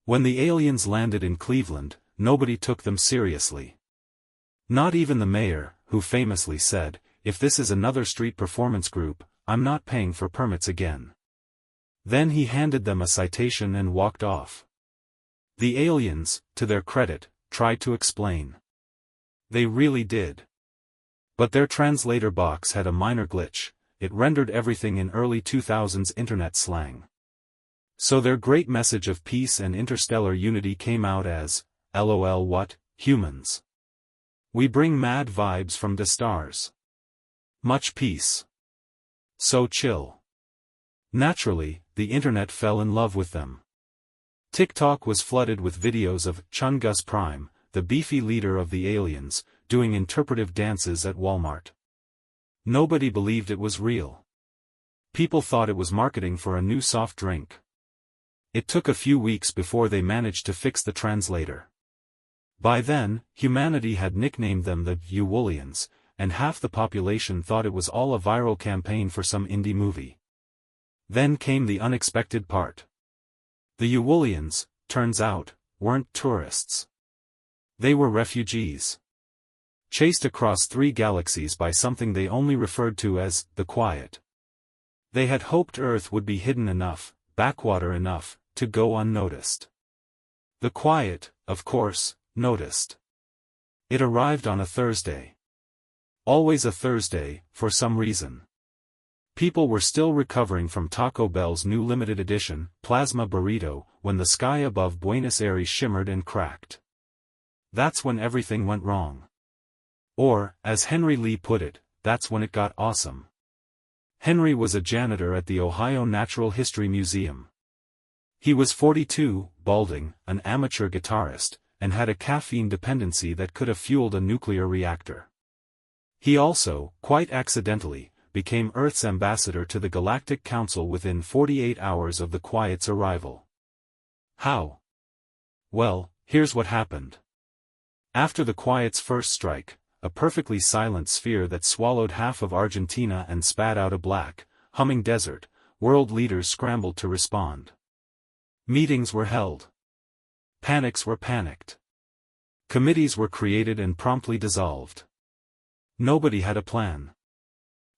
When the aliens landed in Cleveland, nobody took them seriously. Not even the mayor, who famously said, "If this is another street performance group, I'm not paying for permits again." Then he handed them a citation and walked off. The aliens, to their credit, tried to explain. They really did. But their translator box had a minor glitch. It rendered everything in early 2000s internet slang. So their great message of peace and interstellar unity came out as, "LOL what, humans? We bring mad vibes from the stars. Much peace. So chill." Naturally, the internet fell in love with them. TikTok was flooded with videos of Chungus Prime, the beefy leader of the aliens, doing interpretive dances at Walmart. Nobody believed it was real. People thought it was marketing for a new soft drink. It took a few weeks before they managed to fix the translator. By then, humanity had nicknamed them the Uwulians, and half the population thought it was all a viral campaign for some indie movie. Then came the unexpected part. The Uwulians, turns out, weren't tourists. They were refugees. Chased across 3 galaxies by something they only referred to as the Quiet. They had hoped Earth would be hidden enough, backwater enough, to go unnoticed. The Quiet, of course, noticed. It arrived on a Thursday. Always a Thursday, for some reason. People were still recovering from Taco Bell's new limited edition, Plasma Burrito, when the sky above Buenos Aires shimmered and cracked. That's when everything went wrong. Or, as Henry Lee put it, that's when it got awesome. Henry was a janitor at the Ohio Natural History Museum. He was 42, balding, an amateur guitarist, and had a caffeine dependency that could have fueled a nuclear reactor. He also, quite accidentally, became Earth's ambassador to the Galactic Council within 48 hours of the Quiet's arrival. How? Well, here's what happened. After the Quiet's first strike, a perfectly silent sphere that swallowed half of Argentina and spat out a black, humming desert, world leaders scrambled to respond. Meetings were held. Panics were panicked. Committees were created and promptly dissolved. Nobody had a plan.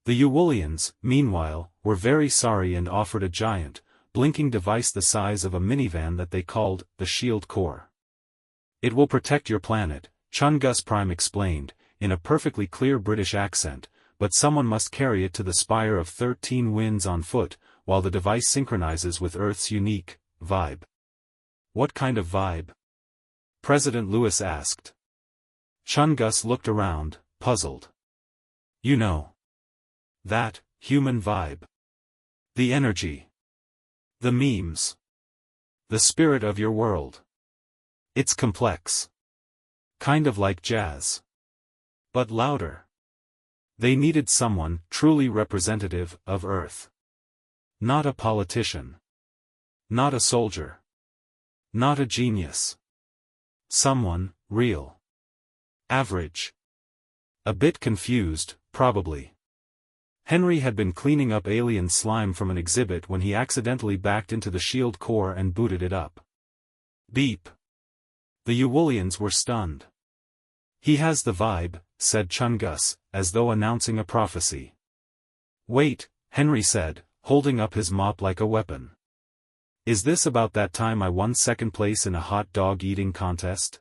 The Uwulians, meanwhile, were very sorry and offered a giant, blinking device the size of a minivan that they called the Shield Core. "It will protect your planet," Chungus Prime explained, in a perfectly clear British accent, "but someone must carry it to the Spire of 13 Winds on foot, while the device synchronizes with Earth's unique vibe." "What kind of vibe?" President Lewis asked. Chungus looked around, puzzled. "You know. That, human vibe. The energy. The memes. The spirit of your world. It's complex. Kind of like jazz. But louder." They needed someone truly representative of Earth. Not a politician. Not a soldier. Not a genius. Someone, real. Average. A bit confused, probably. Henry had been cleaning up alien slime from an exhibit when he accidentally backed into the Shield Core and booted it up. Beep. The Uwulians were stunned. "He has the vibe," said Chungus, as though announcing a prophecy. "Wait," Henry said, holding up his mop like a weapon. "Is this about that time I won second place in a hot dog eating contest?"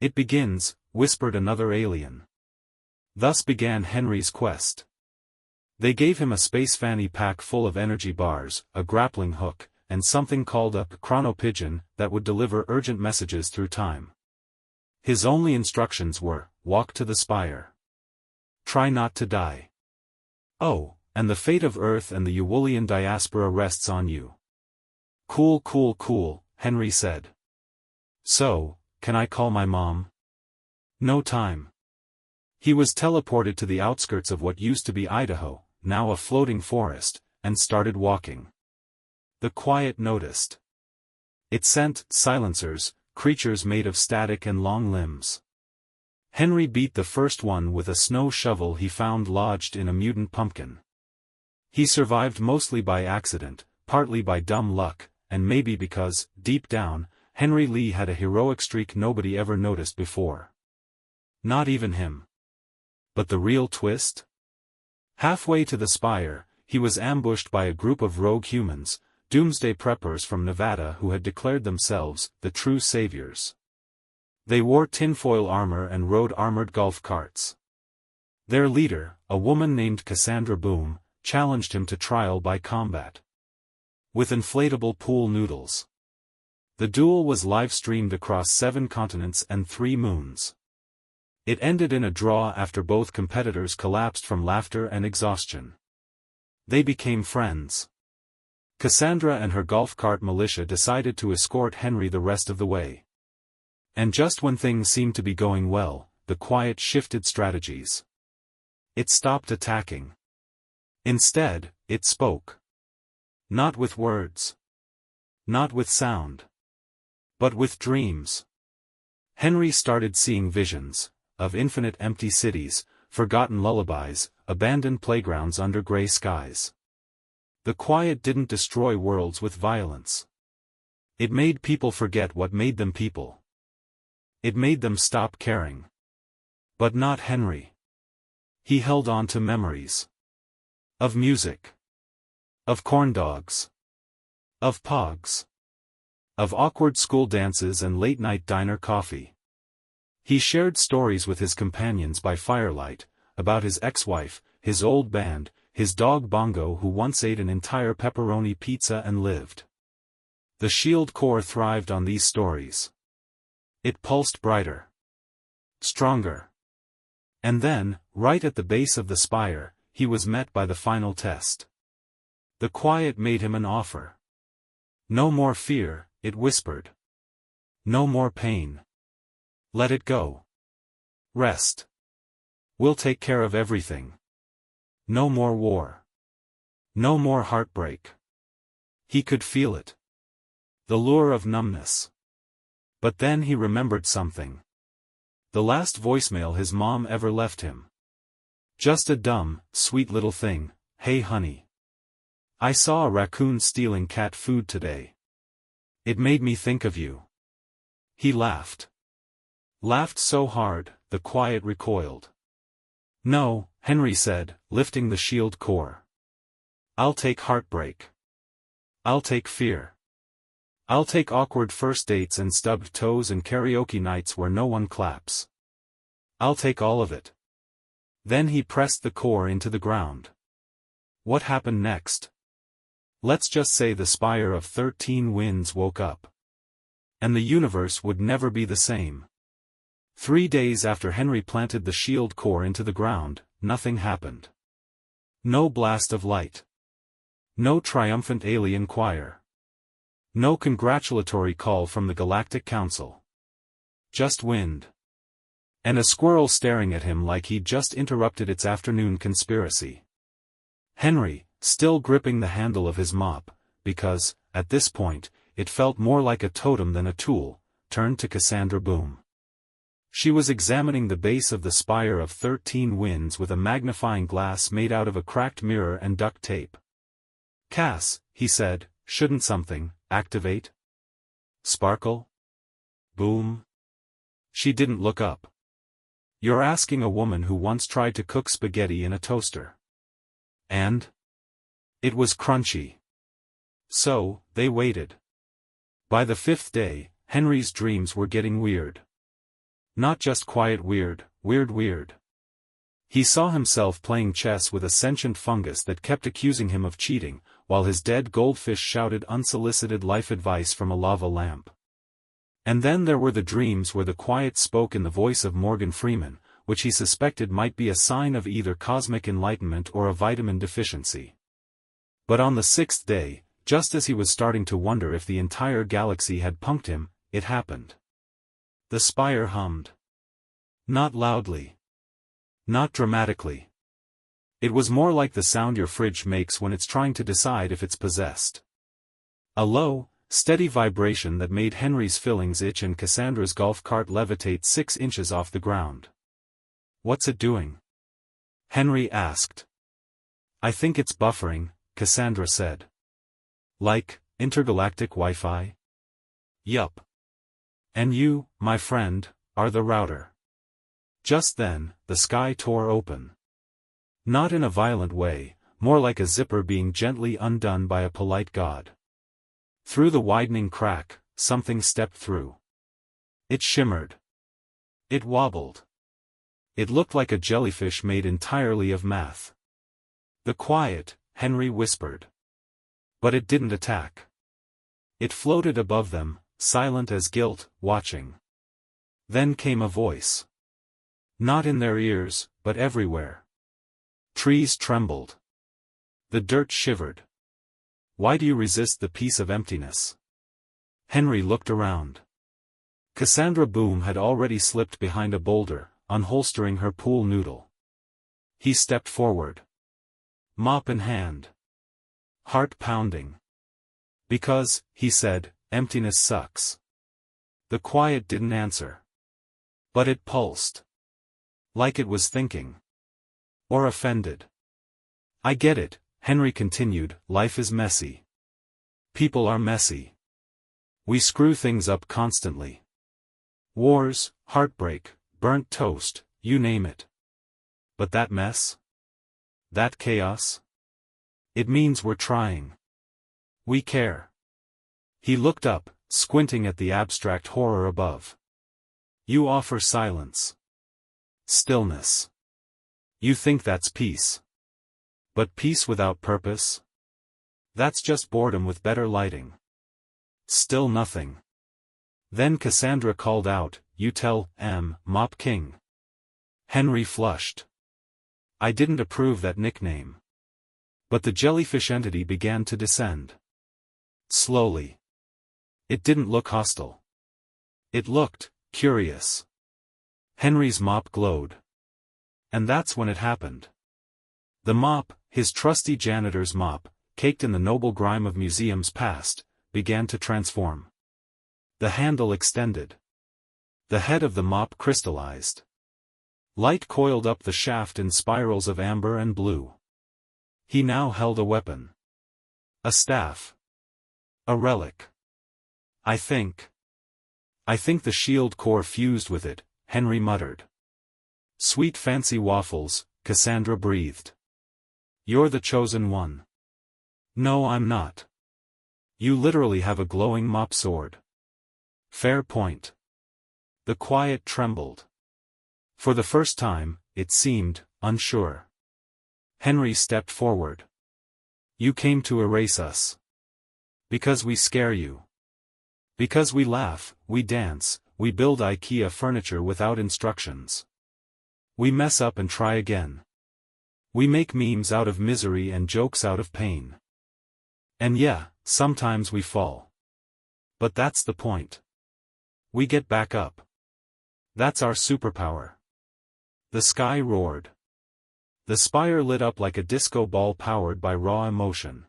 "It begins," whispered another alien. Thus began Henry's quest. They gave him a space fanny pack full of energy bars, a grappling hook, and something called a chrono pigeon that would deliver urgent messages through time. His only instructions were, walk to the spire. Try not to die. Oh, and the fate of Earth and the Uwulian diaspora rests on you. Cool, cool, cool, Henry said. So, can I call my mom? No time. He was teleported to the outskirts of what used to be Idaho, now a floating forest, and started walking. The Quiet noticed. It sent silencers, creatures made of static and long limbs. Henry beat the first one with a snow shovel he found lodged in a mutant pumpkin. He survived mostly by accident, partly by dumb luck, and maybe because, deep down, Henry Lee had a heroic streak nobody ever noticed before. Not even him. But the real twist? Halfway to the spire, he was ambushed by a group of rogue humans, doomsday preppers from Nevada who had declared themselves the true saviors. They wore tinfoil armor and rode armored golf carts. Their leader, a woman named Cassandra Boom, challenged him to trial by combat. With inflatable pool noodles. The duel was live-streamed across 7 continents and 3 moons. It ended in a draw after both competitors collapsed from laughter and exhaustion. They became friends. Cassandra and her golf cart militia decided to escort Henry the rest of the way. And just when things seemed to be going well, the Quiet shifted strategies. It stopped attacking. Instead, it spoke. Not with words. Not with sound. But with dreams. Henry started seeing visions, of infinite empty cities, forgotten lullabies, abandoned playgrounds under gray skies. The Quiet didn't destroy worlds with violence. It made people forget what made them people. It made them stop caring. But not Henry. He held on to memories. Of music. Of corn dogs. Of pogs. Of awkward school dances and late-night diner coffee. He shared stories with his companions by firelight, about his ex-wife, his old band, his dog Bongo who once ate an entire pepperoni pizza and lived. The Shield Corps thrived on these stories. It pulsed brighter. Stronger. And then, right at the base of the spire, he was met by the final test. The Quiet made him an offer. No more fear, it whispered. No more pain. Let it go. Rest. We'll take care of everything. No more war. No more heartbreak. He could feel it. The lure of numbness. But then he remembered something. The last voicemail his mom ever left him. Just a dumb, sweet little thing, "Hey honey. I saw a raccoon stealing cat food today. It made me think of you." He laughed. Laughed so hard, the Quiet recoiled. "No," Henry said, lifting the Shield Corps. "I'll take heartbreak. I'll take fear. I'll take awkward first dates and stubbed toes and karaoke nights where no one claps. I'll take all of it." Then he pressed the core into the ground. What happened next? Let's just say the Spire of 13 Winds woke up. And the universe would never be the same. 3 days after Henry planted the Shield Corps into the ground, nothing happened. No blast of light. No triumphant alien choir. No congratulatory call from the Galactic Council. Just wind. And a squirrel staring at him like he'd just interrupted its afternoon conspiracy. Henry, still gripping the handle of his mop, because, at this point, it felt more like a totem than a tool, turned to Cassandra Boom. She was examining the base of the Spire of 13 Winds with a magnifying glass made out of a cracked mirror and duct tape. "Cass," he said, "shouldn't something activate? Sparkle? Boom?" She didn't look up. "You're asking a woman who once tried to cook spaghetti in a toaster. And? It was crunchy." So, they waited. By the 5th day, Henry's dreams were getting weird. Not just quiet weird, weird. He saw himself playing chess with a sentient fungus that kept accusing him of cheating, while his dead goldfish shouted unsolicited life advice from a lava lamp. And then there were the dreams where the Quiet spoke in the voice of Morgan Freeman, which he suspected might be a sign of either cosmic enlightenment or a vitamin deficiency. But on the 6th day, just as he was starting to wonder if the entire galaxy had punked him, it happened. The spire hummed. Not loudly. Not dramatically. It was more like the sound your fridge makes when it's trying to decide if it's possessed. A low, steady vibration that made Henry's fillings itch and Cassandra's golf cart levitate 6 inches off the ground. "What's it doing?" Henry asked. "I think it's buffering," Cassandra said. "Like, intergalactic Wi-Fi?" "Yup. And you, my friend, are the router. Just then, the sky tore open. Not in a violent way, more like a zipper being gently undone by a polite god. Through the widening crack, something stepped through. It shimmered. It wobbled. It looked like a jellyfish made entirely of math. "The quiet," Henry whispered. But it didn't attack. It floated above them, silent as guilt, watching. Then came a voice. Not in their ears, but everywhere. Trees trembled. The dirt shivered. "Why do you resist the peace of emptiness?" Henry looked around. Cassandra Boom had already slipped behind a boulder, unholstering her pool noodle. He stepped forward. Mop in hand. Heart pounding. "Because," he said, "emptiness sucks." The quiet didn't answer. But it pulsed. Like it was thinking. Or offended. "I get it," Henry continued, "life is messy. People are messy. We screw things up constantly. Wars, heartbreak, burnt toast, you name it. But that mess? That chaos? It means we're trying. We care." He looked up, squinting at the abstract horror above. "You offer silence. Stillness. You think that's peace. But peace without purpose? That's just boredom with better lighting. Still nothing." Then Cassandra called out, "You tell Mop King." Henry flushed. I didn't approve that nickname. But the jellyfish entity began to descend. Slowly. It didn't look hostile. It looked curious. Henry's mop glowed. And that's when it happened. The mop, his trusty janitor's mop, caked in the noble grime of museums past, began to transform. The handle extended. The head of the mop crystallized. Light coiled up the shaft in spirals of amber and blue. He now held a weapon. A staff. A relic. I think the shield core fused with it," Henry muttered. "Sweet fancy waffles," Cassandra breathed. "You're the chosen one." "No, I'm not. You literally have a glowing mop sword." "Fair point." The quiet trembled. For the first time, it seemed unsure. Henry stepped forward. "You came to erase us. Because we scare you. Because we laugh, we dance, we build IKEA furniture without instructions. We mess up and try again. We make memes out of misery and jokes out of pain. And yeah, sometimes we fall. But that's the point. We get back up. That's our superpower." The sky roared. The spire lit up like a disco ball powered by raw emotion.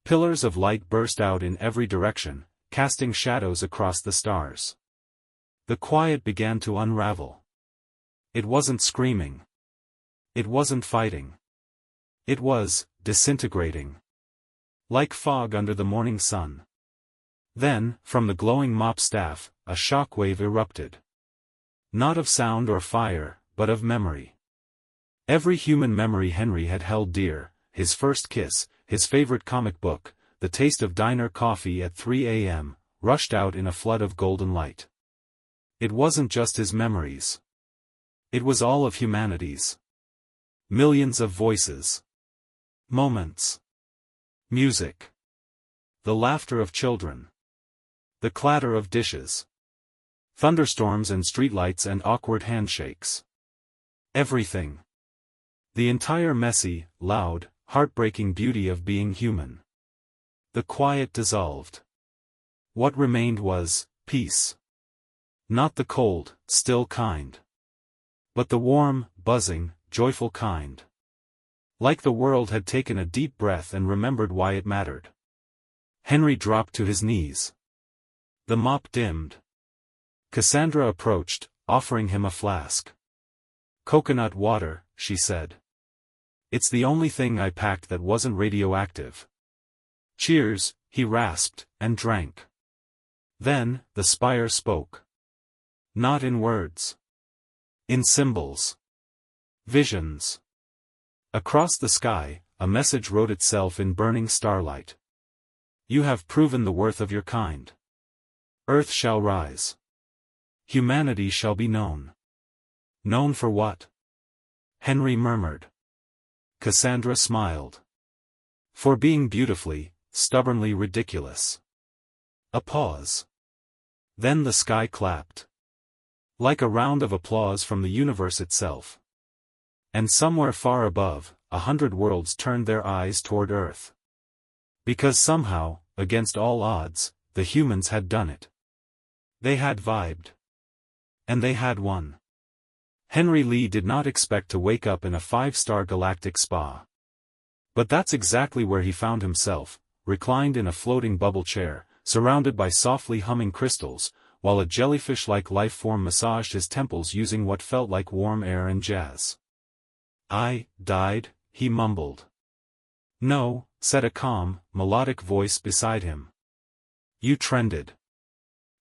Pillars of light burst out in every direction, casting shadows across the stars. The quiet began to unravel. It wasn't screaming. It wasn't fighting. It was disintegrating. Like fog under the morning sun. Then, from the glowing mop staff, a shockwave erupted. Not of sound or fire, but of memory. Every human memory Henry had held dear, his first kiss, his favorite comic book, the taste of diner coffee at 3 a.m., rushed out in a flood of golden light. It wasn't just his memories. It was all of humanity's. Millions of voices. Moments. Music. The laughter of children. The clatter of dishes. Thunderstorms and streetlights and awkward handshakes. Everything. The entire messy, loud, heartbreaking beauty of being human. The quiet dissolved. What remained was peace. Not the cold, still kind. But the warm, buzzing, joyful kind. Like the world had taken a deep breath and remembered why it mattered. Henry dropped to his knees. The mop dimmed. Cassandra approached, offering him a flask. "Coconut water," she said. "It's the only thing I packed that wasn't radioactive." "Cheers," he rasped, and drank. Then, the spire spoke. Not in words. In symbols. Visions. Across the sky, a message wrote itself in burning starlight. You have proven the worth of your kind. Earth shall rise. Humanity shall be known. Known for what? Henry murmured. Cassandra smiled. For being beautifully, stubbornly ridiculous. A pause. Then the sky clapped. Like a round of applause from the universe itself. And somewhere far above, 100 worlds turned their eyes toward Earth. Because somehow, against all odds, the humans had done it. They had vibed. And they had won. Henry Lee did not expect to wake up in a 5-star galactic spa. But that's exactly where he found himself, reclined in a floating bubble chair, surrounded by softly humming crystals, while a jellyfish-like life form massaged his temples using what felt like warm air and jazz. I died, he mumbled. No, said a calm, melodic voice beside him. You trended.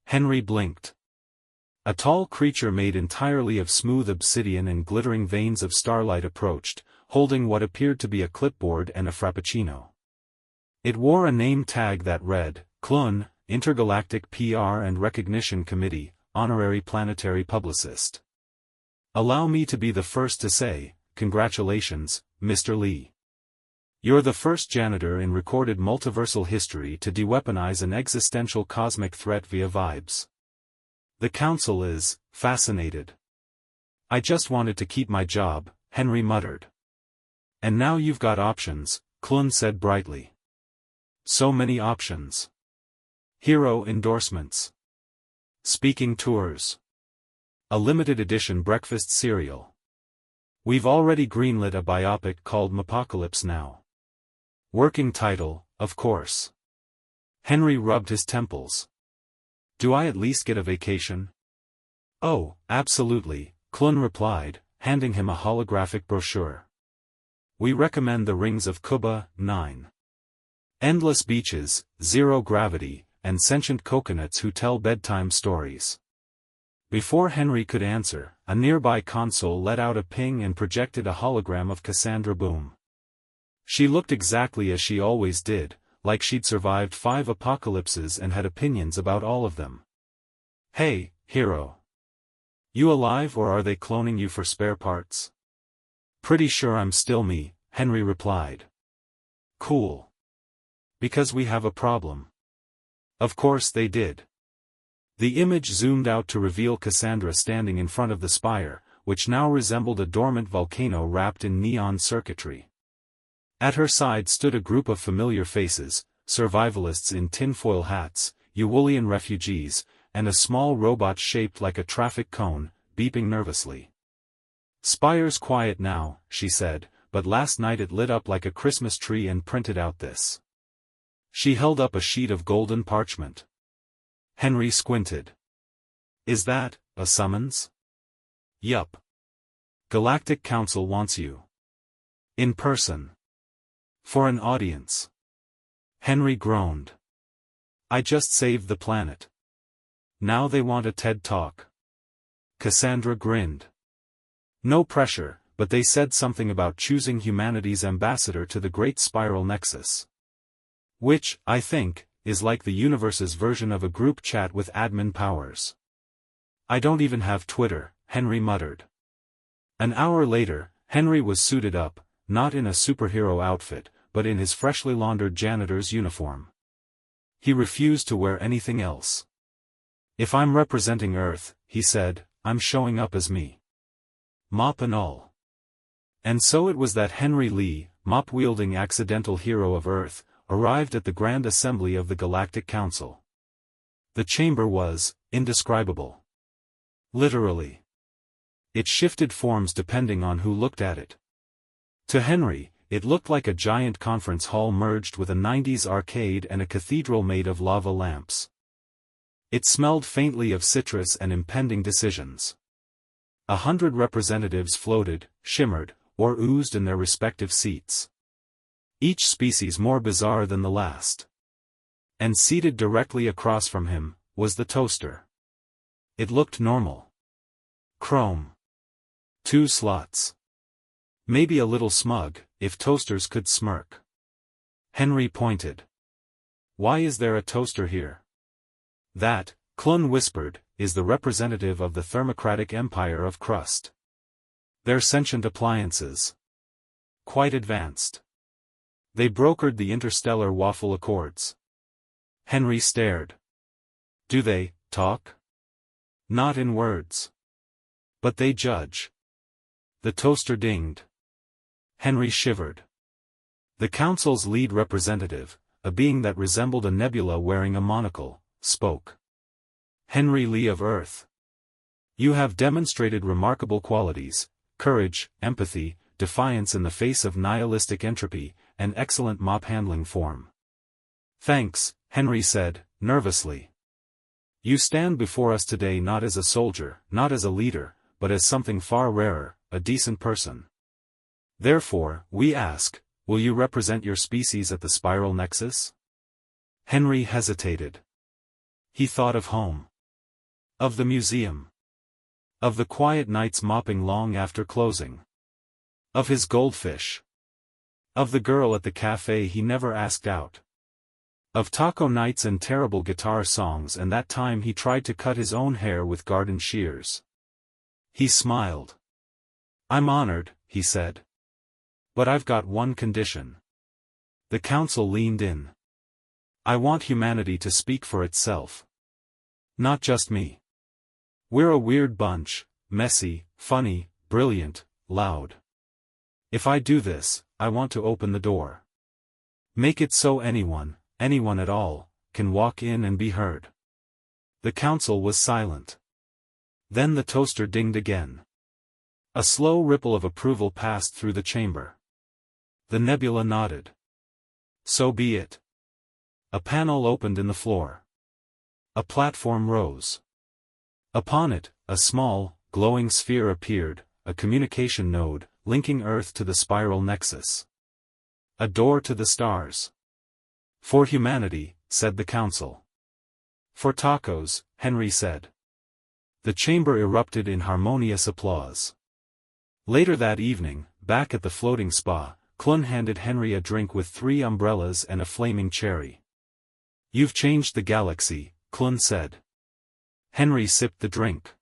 Henry blinked. A tall creature made entirely of smooth obsidian and glittering veins of starlight approached, holding what appeared to be a clipboard and a frappuccino. It wore a name tag that read, Clun, Intergalactic PR and Recognition Committee, Honorary Planetary Publicist. Allow me to be the first to say, congratulations, Mr. Lee. You're the first janitor in recorded multiversal history to de-weaponize an existential cosmic threat via vibes. The council is fascinated. I just wanted to keep my job, Henry muttered. And now you've got options, Clun said brightly. So many options. Hero endorsements. Speaking tours. A limited edition breakfast cereal. We've already greenlit a biopic called Mapocalypse Now. Working title, of course. Henry rubbed his temples. Do I at least get a vacation? Oh, absolutely, Clun replied, handing him a holographic brochure. We recommend the Rings of Kuba, 9. Endless beaches, zero gravity, and sentient coconuts who tell bedtime stories. Before Henry could answer, a nearby console let out a ping and projected a hologram of Cassandra Boom. She looked exactly as she always did, like she'd survived 5 apocalypses and had opinions about all of them. Hey, hero. You alive or are they cloning you for spare parts? Pretty sure I'm still me, Henry replied. Cool. Because we have a problem. Of course they did. The image zoomed out to reveal Cassandra standing in front of the spire, which now resembled a dormant volcano wrapped in neon circuitry. At her side stood a group of familiar faces, survivalists in tinfoil hats, Uwulian refugees, and a small robot shaped like a traffic cone, beeping nervously. Spire's quiet now, she said, but last night it lit up like a Christmas tree and printed out this. She held up a sheet of golden parchment. Henry squinted. Is that a summons? Yup. Galactic Council wants you. In person. For an audience. Henry groaned. I just saved the planet. Now they want a TED Talk. Cassandra grinned. No pressure, but they said something about choosing humanity's ambassador to the Great Spiral Nexus. Which, I think, is like the universe's version of a group chat with admin powers. I don't even have Twitter, Henry muttered. An hour later, Henry was suited up, not in a superhero outfit, but in his freshly laundered janitor's uniform. He refused to wear anything else. If I'm representing Earth, he said, I'm showing up as me. Mop and all. And so it was that Henry Lee, mop-wielding accidental hero of Earth, arrived at the Grand Assembly of the Galactic Council. The chamber was indescribable. Literally. It shifted forms depending on who looked at it. To Henry, it looked like a giant conference hall merged with a 90s arcade and a cathedral made of lava lamps. It smelled faintly of citrus and impending decisions. 100 representatives floated, shimmered, or oozed in their respective seats. Each species more bizarre than the last. And seated directly across from him, was the toaster. It looked normal. Chrome. 2 slots. Maybe a little smug, if toasters could smirk. Henry pointed. Why is there a toaster here? That, Clun whispered, is the representative of the thermocratic empire of crust. They're sentient appliances. Quite advanced. They brokered the interstellar waffle accords. Henry stared. Do they talk? Not in words. But they judge. The toaster dinged. Henry shivered. The council's lead representative, a being that resembled a nebula wearing a monocle, spoke. Henry Lee of Earth. You have demonstrated remarkable qualities, courage, empathy, defiance in the face of nihilistic entropy, and excellent mop-handling form. Thanks, Henry said, nervously. You stand before us today not as a soldier, not as a leader, but as something far rarer, a decent person. Therefore, we ask, will you represent your species at the spiral nexus? Henry hesitated. He thought of home. Of the museum. Of the quiet nights mopping long after closing. Of his goldfish. Of the girl at the cafe he never asked out. Of taco nights and terrible guitar songs and that time he tried to cut his own hair with garden shears. He smiled. I'm honored, he said. But I've got one condition. The council leaned in. I want humanity to speak for itself. Not just me. We're a weird bunch, messy, funny, brilliant, loud. If I do this, I want to open the door. Make it so anyone at all, can walk in and be heard. The council was silent. Then the toaster dinged again. A slow ripple of approval passed through the chamber. The nebula nodded. So be it. A panel opened in the floor. A platform rose. Upon it, a small, glowing sphere appeared, a communication node, linking Earth to the spiral nexus. A door to the stars. For humanity, said the council. For tacos, Henry said. The chamber erupted in harmonious applause. Later that evening, back at the floating spa, Clun handed Henry a drink with 3 umbrellas and a flaming cherry. You've changed the galaxy, Clun said. Henry sipped the drink.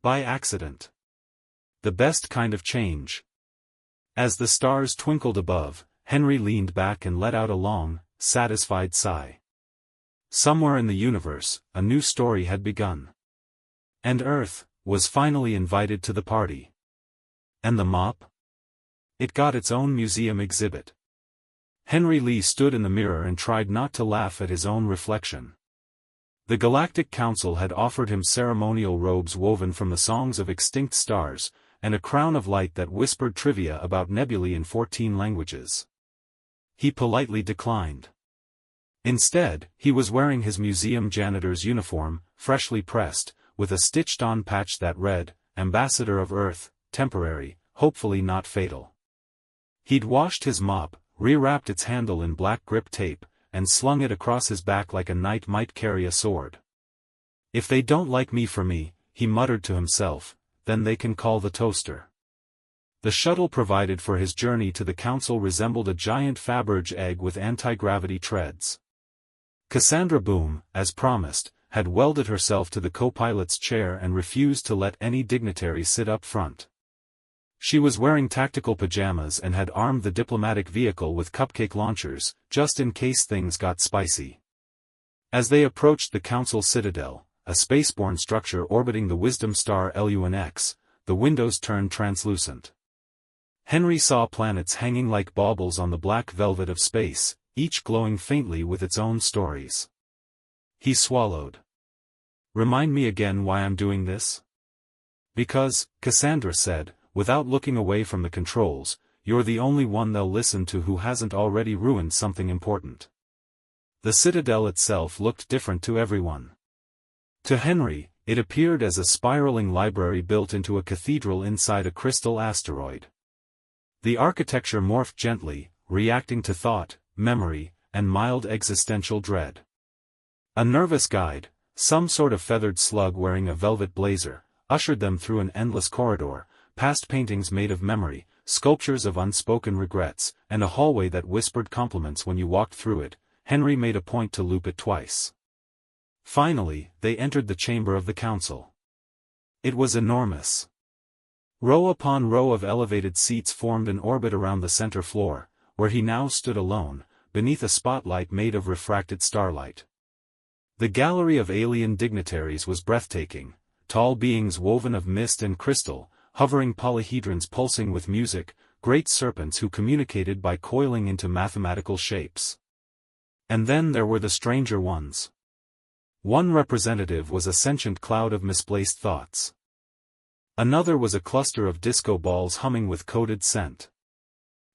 By accident. The best kind of change. As the stars twinkled above, Henry leaned back and let out a long, satisfied sigh. Somewhere in the universe, a new story had begun. And Earth was finally invited to the party. And the mop? It got its own museum exhibit. Henry Lee stood in the mirror and tried not to laugh at his own reflection. The Galactic Council had offered him ceremonial robes woven from the songs of extinct stars, and a crown of light that whispered trivia about nebulae in 14 languages. He politely declined. Instead, he was wearing his museum janitor's uniform, freshly pressed, with a stitched-on patch that read, Ambassador of Earth, temporary, hopefully not fatal. He'd washed his mop, rewrapped its handle in black grip tape, and slung it across his back like a knight might carry a sword. If they don't like me for me, he muttered to himself, then they can call the toaster. The shuttle provided for his journey to the council resembled a giant Faberge egg with anti-gravity treads. Cassandra Boom, as promised, had welded herself to the co-pilot's chair and refused to let any dignitary sit up front. She was wearing tactical pajamas and had armed the diplomatic vehicle with cupcake launchers, just in case things got spicy. As they approached the council citadel, a spaceborne structure orbiting the wisdom star LUNX, the windows turned translucent. Henry saw planets hanging like baubles on the black velvet of space, each glowing faintly with its own stories. He swallowed. Remind me again why I'm doing this? Because, Cassandra said, without looking away from the controls, you're the only one they'll listen to who hasn't already ruined something important. The citadel itself looked different to everyone. To Henry, it appeared as a spiraling library built into a cathedral inside a crystal asteroid. The architecture morphed gently, reacting to thought, memory, and mild existential dread. A nervous guide, Some sort of feathered slug wearing a velvet blazer ushered them through an endless corridor, past paintings made of memory, sculptures of unspoken regrets, and a hallway that whispered compliments when you walked through it. Henry made a point to loop it twice. Finally, they entered the chamber of the council. It was enormous. Row upon row of elevated seats formed an orbit around the center floor, where he now stood alone, beneath a spotlight made of refracted starlight. The gallery of alien dignitaries was breathtaking, tall beings woven of mist and crystal, hovering polyhedrons pulsing with music, great serpents who communicated by coiling into mathematical shapes. And then there were the stranger ones. One representative was a sentient cloud of misplaced thoughts. Another was a cluster of disco balls humming with coded scent.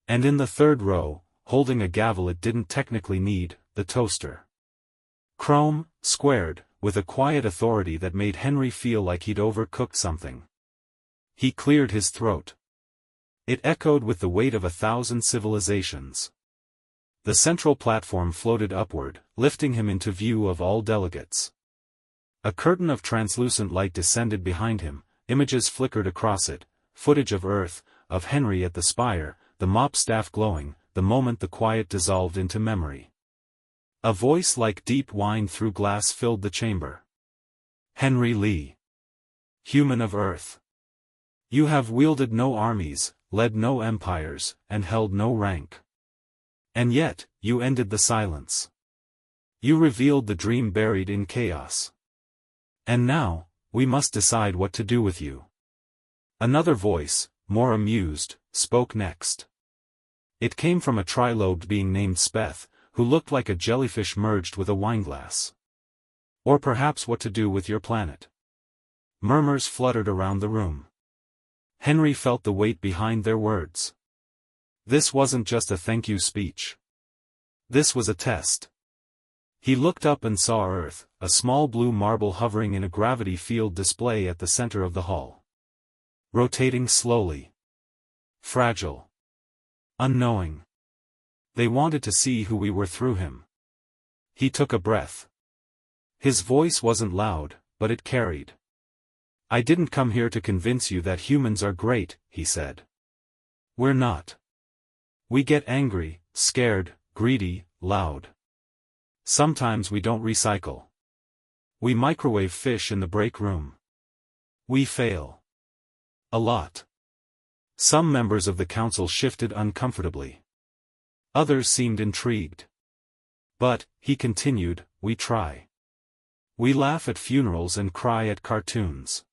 And in the third row, holding a gavel it didn't technically need, the toaster. Chrome, squared, with a quiet authority that made Henry feel like he'd overcooked something. He cleared his throat. It echoed with the weight of 1,000 civilizations. The central platform floated upward, lifting him into view of all delegates. A curtain of translucent light descended behind him, images flickered across it, footage of Earth, of Henry at the spire, the mop staff glowing, the moment the quiet dissolved into memory. A voice like deep wine through glass filled the chamber. Henry Lee. Human of Earth. You have wielded no armies, led no empires, and held no rank. And yet, you ended the silence. You revealed the dream buried in chaos. And now, we must decide what to do with you. Another voice, more amused, spoke next. It came from a trilobed being named Speth, who looked like a jellyfish merged with a wineglass. Or perhaps what to do with your planet. Murmurs fluttered around the room. Henry felt the weight behind their words. This wasn't just a thank you speech. This was a test. He looked up and saw Earth, a small blue marble hovering in a gravity field display at the center of the hall. Rotating slowly. Fragile. Unknowing. They wanted to see who we were through him. He took a breath. His voice wasn't loud, but it carried. I didn't come here to convince you that humans are great, he said. We're not. We get angry, scared, greedy, loud. Sometimes we don't recycle. We microwave fish in the break room. We fail. A lot. Some members of the council shifted uncomfortably. Others seemed intrigued. But, he continued, we try. We laugh at funerals and cry at cartoons.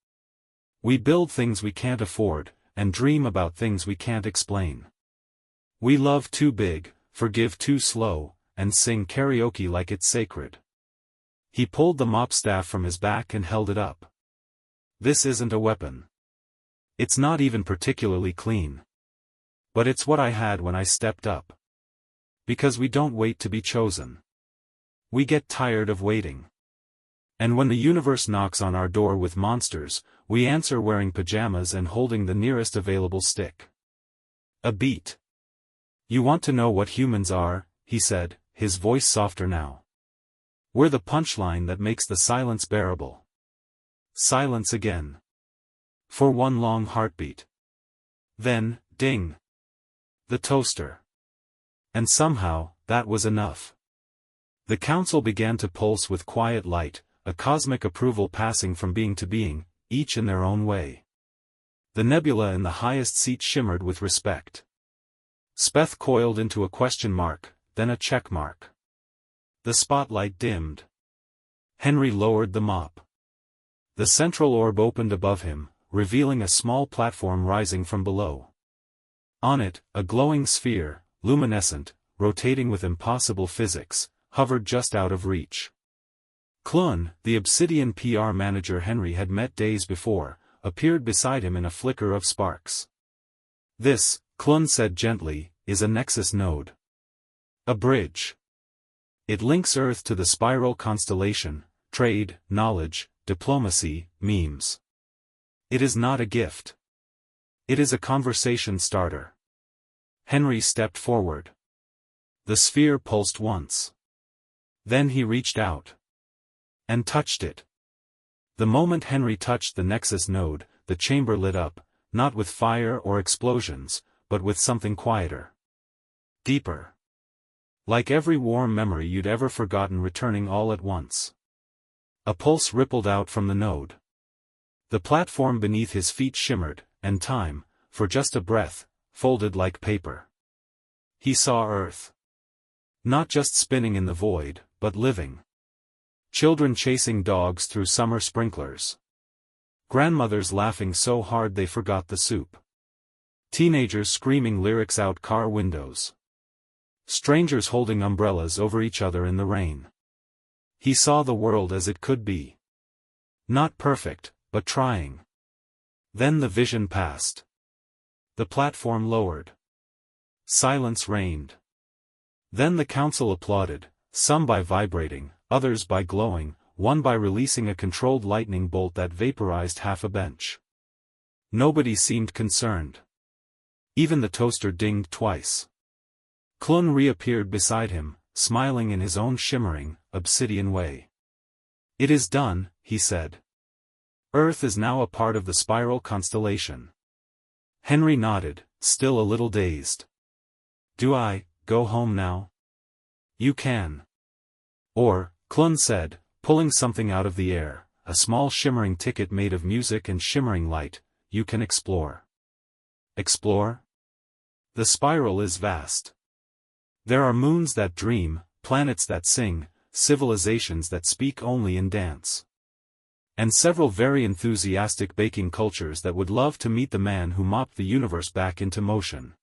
We build things we can't afford, and dream about things we can't explain. We love too big, forgive too slow, and sing karaoke like it's sacred. He pulled the mop staff from his back and held it up. This isn't a weapon. It's not even particularly clean. But it's what I had when I stepped up. Because we don't wait to be chosen. We get tired of waiting. And when the universe knocks on our door with monsters, we answer wearing pajamas and holding the nearest available stick. A beat. You want to know what humans are, he said, his voice softer now. We're the punchline that makes the silence bearable. Silence again. For one long heartbeat. Then, ding. The toaster. And somehow, that was enough. The council began to pulse with quiet light, a cosmic approval passing from being to being, each in their own way. The nebula in the highest seat shimmered with respect. Speth coiled into a question mark, then a check mark. The spotlight dimmed. Henry lowered the mop. The central orb opened above him, revealing a small platform rising from below. On it, a glowing sphere, luminescent, rotating with impossible physics, hovered just out of reach. Clun, the Obsidian PR manager Henry had met days before, appeared beside him in a flicker of sparks. This, Clun said gently, is a nexus node. A bridge. It links Earth to the spiral constellation, trade, knowledge, diplomacy, memes. It is not a gift. It is a conversation starter. Henry stepped forward. The sphere pulsed once. Then he reached out. and touched it. The moment Henry touched the nexus node, the chamber lit up, not with fire or explosions, but with something quieter. Deeper. Like every warm memory you'd ever forgotten returning all at once. A pulse rippled out from the node. The platform beneath his feet shimmered, and time, for just a breath, folded like paper. He saw Earth. Not just spinning in the void, but living. Children chasing dogs through summer sprinklers. Grandmothers laughing so hard they forgot the soup. Teenagers screaming lyrics out car windows. Strangers holding umbrellas over each other in the rain. He saw the world as it could be. Not perfect, but trying. Then the vision passed. The platform lowered. Silence reigned. Then the council applauded, some by vibrating, others by glowing, one by releasing a controlled lightning bolt that vaporized half a bench. Nobody seemed concerned. Even the toaster dinged twice. Clun reappeared beside him, smiling in his own shimmering, obsidian way. "It is done," he said. "Earth is now a part of the spiral constellation." Henry nodded, still a little dazed. "Do I go home now?" "You can." "Or," Clun said, pulling something out of the air, a small shimmering ticket made of music and shimmering light, "you can explore." "Explore?" "The spiral is vast. There are moons that dream, planets that sing, civilizations that speak only in dance. And several very enthusiastic baking cultures that would love to meet the man who mopped the universe back into motion."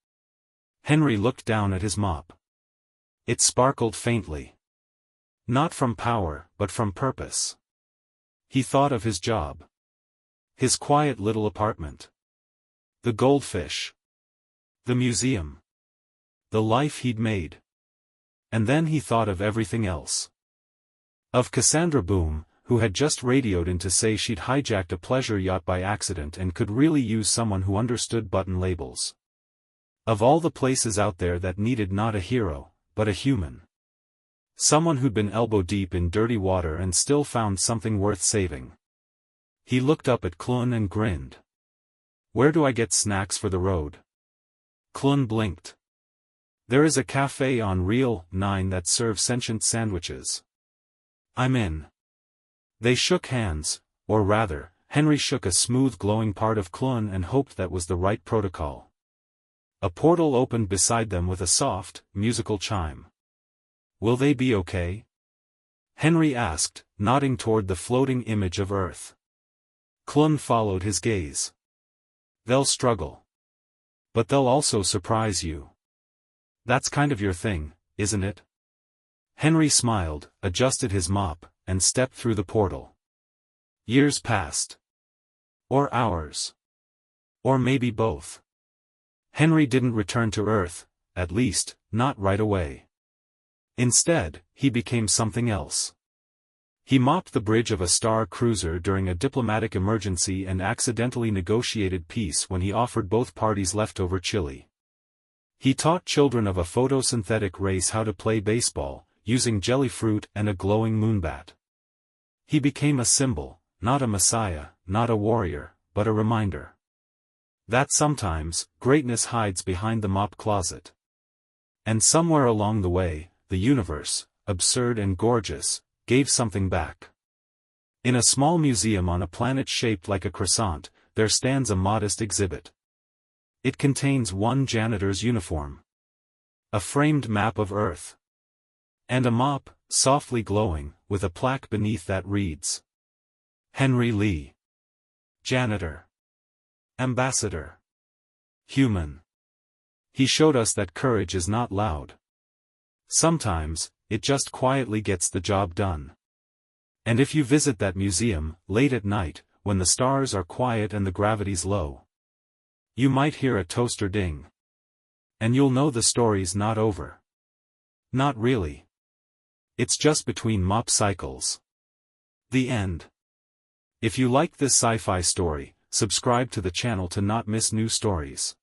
Henry looked down at his mop. It sparkled faintly. Not from power, but from purpose. He thought of his job. His quiet little apartment. The goldfish. The museum. The life he'd made. And then he thought of everything else. Of Cassandra Boom, who had just radioed in to say she'd hijacked a pleasure yacht by accident and could really use someone who understood button labels. Of all the places out there that needed not a hero, but a human. Someone who'd been elbow-deep in dirty water and still found something worth saving. He looked up at Clun and grinned. "Where do I get snacks for the road?" Clun blinked. "There is a cafe on Reel 9 that serves sentient sandwiches." "I'm in." They shook hands, or rather, Henry shook a smooth glowing part of Clun and hoped that was the right protocol. A portal opened beside them with a soft, musical chime. "Will they be okay?" Henry asked, nodding toward the floating image of Earth. Clun followed his gaze. "They'll struggle. But they'll also surprise you. That's kind of your thing, isn't it?" Henry smiled, adjusted his mop, and stepped through the portal. Years passed. Or hours. Or maybe both. Henry didn't return to Earth, at least, not right away. Instead, he became something else. He mopped the bridge of a star cruiser during a diplomatic emergency and accidentally negotiated peace when he offered both parties leftover chili. He taught children of a photosynthetic race how to play baseball, using jelly fruit and a glowing moonbat. He became a symbol, not a messiah, not a warrior, but a reminder. That sometimes, greatness hides behind the mop closet. And somewhere along the way, the universe, absurd and gorgeous, gave something back. In a small museum on a planet shaped like a croissant, there stands a modest exhibit. It contains one janitor's uniform. A framed map of Earth. And a mop, softly glowing, with a plaque beneath that reads, "Henry Lee. Janitor. Ambassador. Human." He showed us that courage is not loud. Sometimes, it just quietly gets the job done. And if you visit that museum, late at night, when the stars are quiet and the gravity's low, you might hear a toaster ding. And you'll know the story's not over. Not really. It's just between mop cycles. The end. If you like this sci-fi story, subscribe to the channel to not miss new stories.